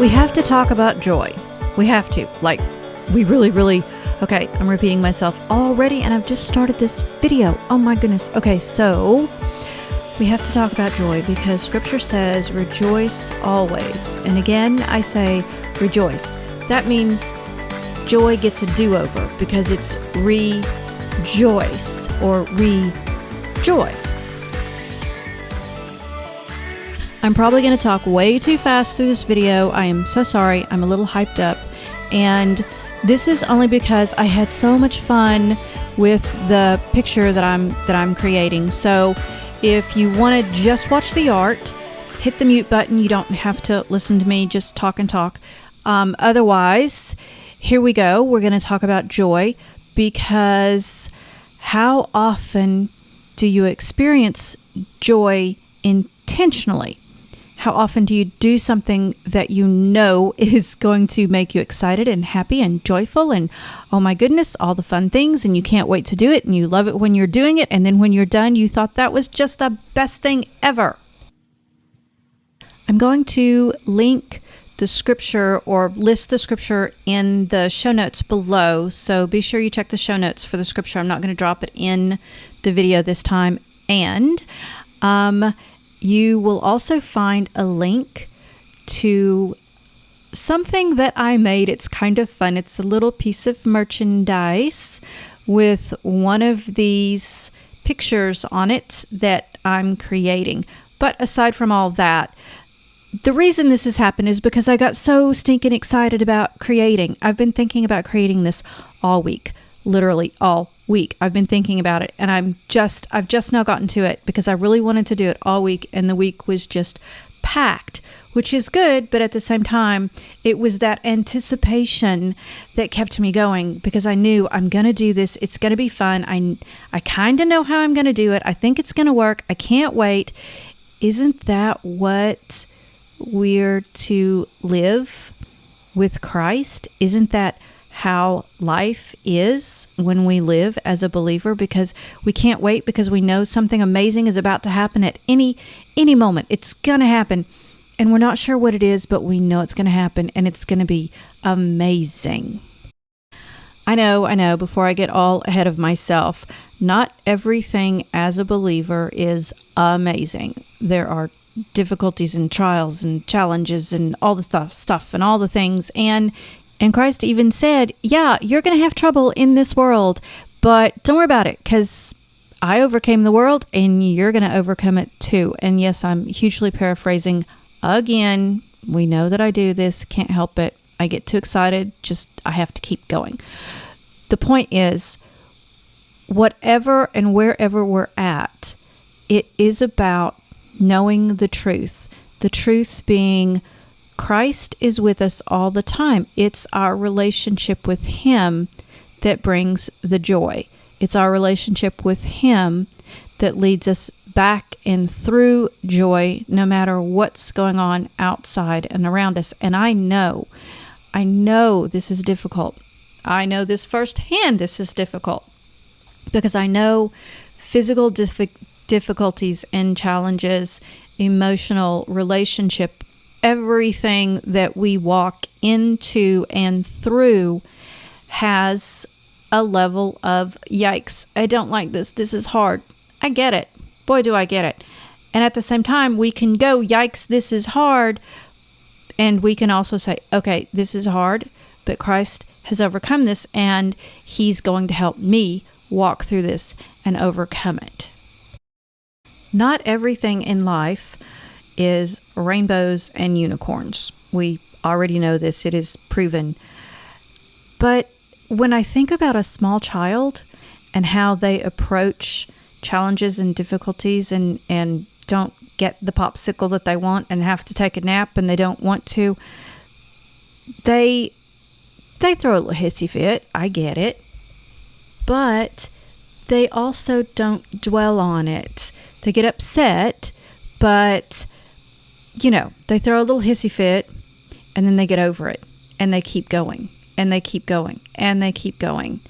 We have to talk about joy. We have to. We really, okay, I'm repeating myself already, and I've just started this video. Oh my goodness. Okay, so we have to talk about joy because Scripture says, rejoice always. And again, I say rejoice. That means joy gets a do-over because it's rejoice or re-joy. I'm probably going to talk way too fast through this video. I am so sorry. I'm a little hyped up. And this is only because I had so much fun with the picture that I'm creating. So if you want to just watch the art, hit the mute button. You don't have to listen to me just talk and talk. Otherwise, here we go. We're going to talk about joy because how often do you experience joy intentionally? How often do you do something that you know is going to make you excited and happy and joyful and, oh my goodness, all the fun things, and you can't wait to do it, and you love it when you're doing it, and then when you're done, you thought that was just the best thing ever. I'm going to link the scripture or list the scripture in the show notes below, so be sure you check the show notes for the scripture. I'm not going to drop it in the video this time, and you will also find a link to something that I made. It's kind of fun. It's a little piece of merchandise with one of these pictures on it that I'm creating. But aside from all that, the reason this has happened is because I got so stinking excited about creating. I've been thinking about creating this all week, literally all week. I've been thinking about it, and I've just now gotten to it because I really wanted to do it all week, and the week was just packed, which is good, but at the same time, it was that anticipation that kept me going because I knew I'm going to do this. It's going to be fun. I kind of know how I'm going to do it. I think it's going to work. I can't wait. Isn't that what we're to live with Christ? Isn't that how life is when we live as a believer? Because we can't wait because we know something amazing is about to happen at any moment. It's going to happen, and we're not sure what it is, but we know it's going to happen, and it's going to be amazing. I know, before I get all ahead of myself, not everything as a believer is amazing. There are difficulties and trials and challenges and all the stuff and all the things, and Christ even said, yeah, you're going to have trouble in this world, but don't worry about it because I overcame the world and you're going to overcome it too. And yes, I'm hugely paraphrasing. Again, we know that I do this, can't help it. I get too excited, I have to keep going. The point is, whatever and wherever we're at, it is about knowing the truth being Christ is with us all the time. It's our relationship with Him that brings the joy. It's our relationship with Him that leads us back and through joy, no matter what's going on outside and around us. And I know this is difficult. I know this firsthand, this is difficult because I know physical difficulties and challenges, emotional, relationship, everything that we walk into and through has a level of yikes. I don't like this. This is hard. I get it. Boy, do I get it. And at the same time, we can go, yikes, this is hard. And we can also say, okay, this is hard, but Christ has overcome this and He's going to help me walk through this and overcome it. Not everything in life is rainbows and unicorns. We already know this. It is proven. But when I think about a small child and how they approach challenges and difficulties and don't get the popsicle that they want and have to take a nap and they don't want to, they throw a little hissy fit. I get it. But they also don't dwell on it. They get upset, but they throw a little hissy fit and then they get over it and they keep going and they keep going and they keep going.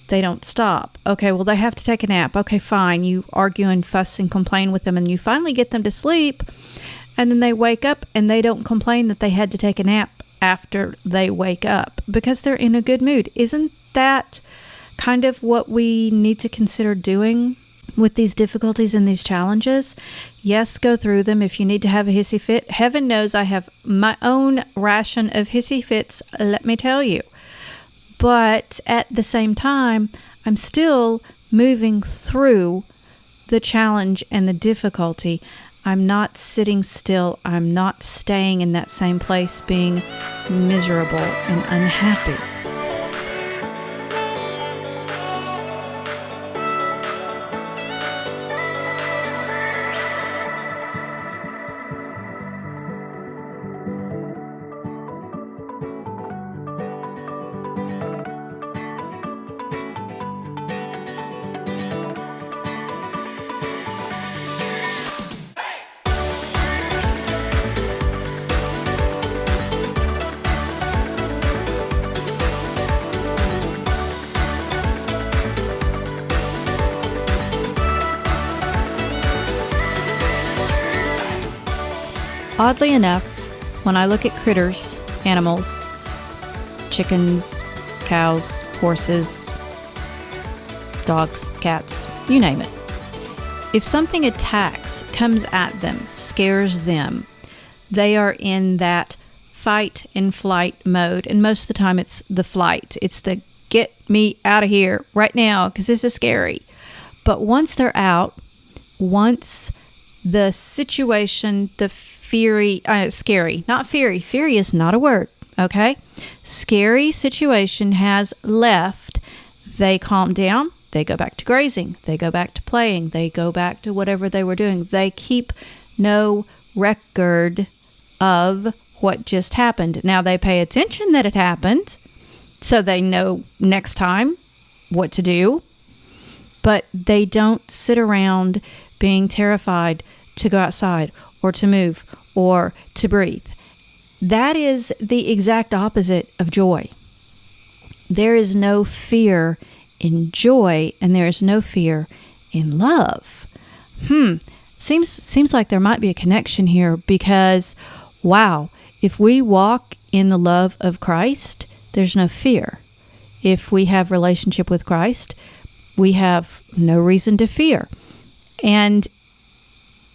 They don't stop. Okay, well, they have to take a nap. Okay, fine. You argue and fuss and complain with them and you finally get them to sleep, and then they wake up and they don't complain that they had to take a nap after they wake up because they're in a good mood. Isn't that kind of what we need to consider doing with these difficulties and these challenges? Yes, go through them. If you need to have a hissy fit, heaven knows I have my own ration of hissy fits, let me tell you. But at the same time, I'm still moving through the challenge and the difficulty. I'm not sitting still. I'm not staying in that same place being miserable and unhappy. Oddly enough, when I look at critters, animals, chickens, cows, horses, dogs, cats, you name it, if something attacks, comes at them, scares them, they are in that fight and flight mode. And most of the time it's the flight. It's the get me out of here right now because this is scary. But once they're out, once the situation, the scary, not fiery. Fiery is not a word, okay? Scary situation has left. They calm down. They go back to grazing. They go back to playing. They go back to whatever they were doing. They keep no record of what just happened. Now they pay attention that it happened, so they know next time what to do, but they don't sit around being terrified to go outside or to move or to breathe. That is the exact opposite of joy. There is no fear in joy, and there is no fear in love. Seems like there might be a connection here because, wow, if we walk in the love of Christ, there's no fear. If we have relationship with Christ, we have no reason to fear. And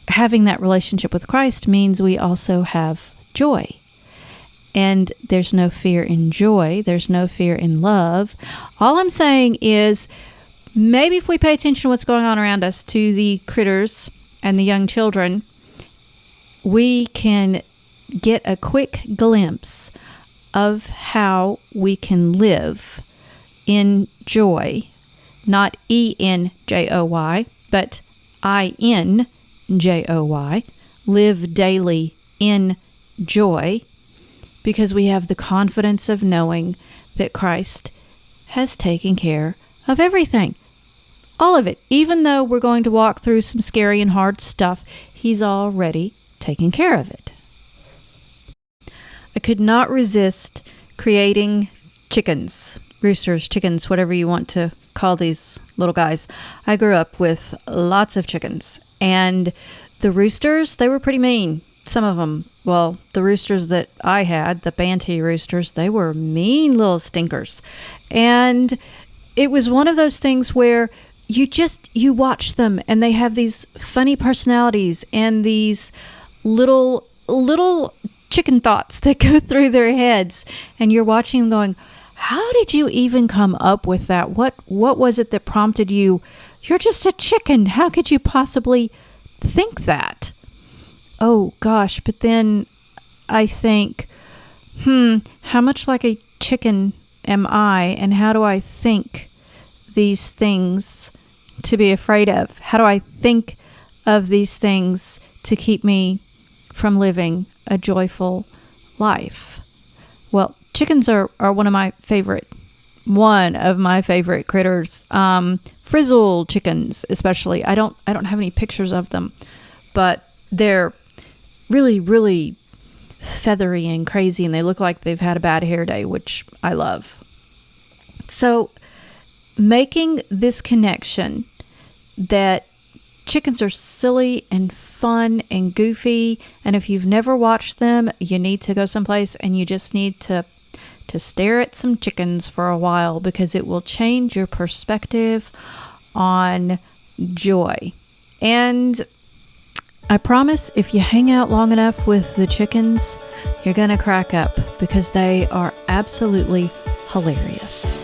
having that relationship with Christ means we also have joy. And there's no fear in joy. There's no fear in love. All I'm saying is maybe if we pay attention to what's going on around us, to the critters and the young children, we can get a quick glimpse of how we can live in joy, not E-N-J-O-Y, but I-N-J-O-Y, live daily in joy, because we have the confidence of knowing that Christ has taken care of everything. All of it. Even though we're going to walk through some scary and hard stuff, He's already taken care of it. I could not resist creating chickens, roosters, chickens, whatever you want to call these little guys. I grew up with lots of chickens, and the roosters, they were pretty mean. Some of them, well, the roosters that I had, the Banty roosters, they were mean little stinkers. And it was one of those things where you watch them and they have these funny personalities and these little chicken thoughts that go through their heads. And you're watching them going, how did you even come up with that? What was it that prompted you? You're just a chicken. How could you possibly think that? Oh gosh, but then I think, how much like a chicken am I, and how do I think these things to be afraid of? How do I think of these things to keep me from living a joyful life? Well, chickens are one of my favorite critters. Frizzle chickens, especially. I don't have any pictures of them, but they're really, really feathery and crazy, and they look like they've had a bad hair day, which I love. So making this connection that Chickens are silly and fun and goofy, and if you've never watched them, you need to go someplace and you just need to stare at some chickens for a while, because it will change your perspective on joy. And I promise, if you hang out long enough with the chickens, you're going to crack up, because they are absolutely hilarious.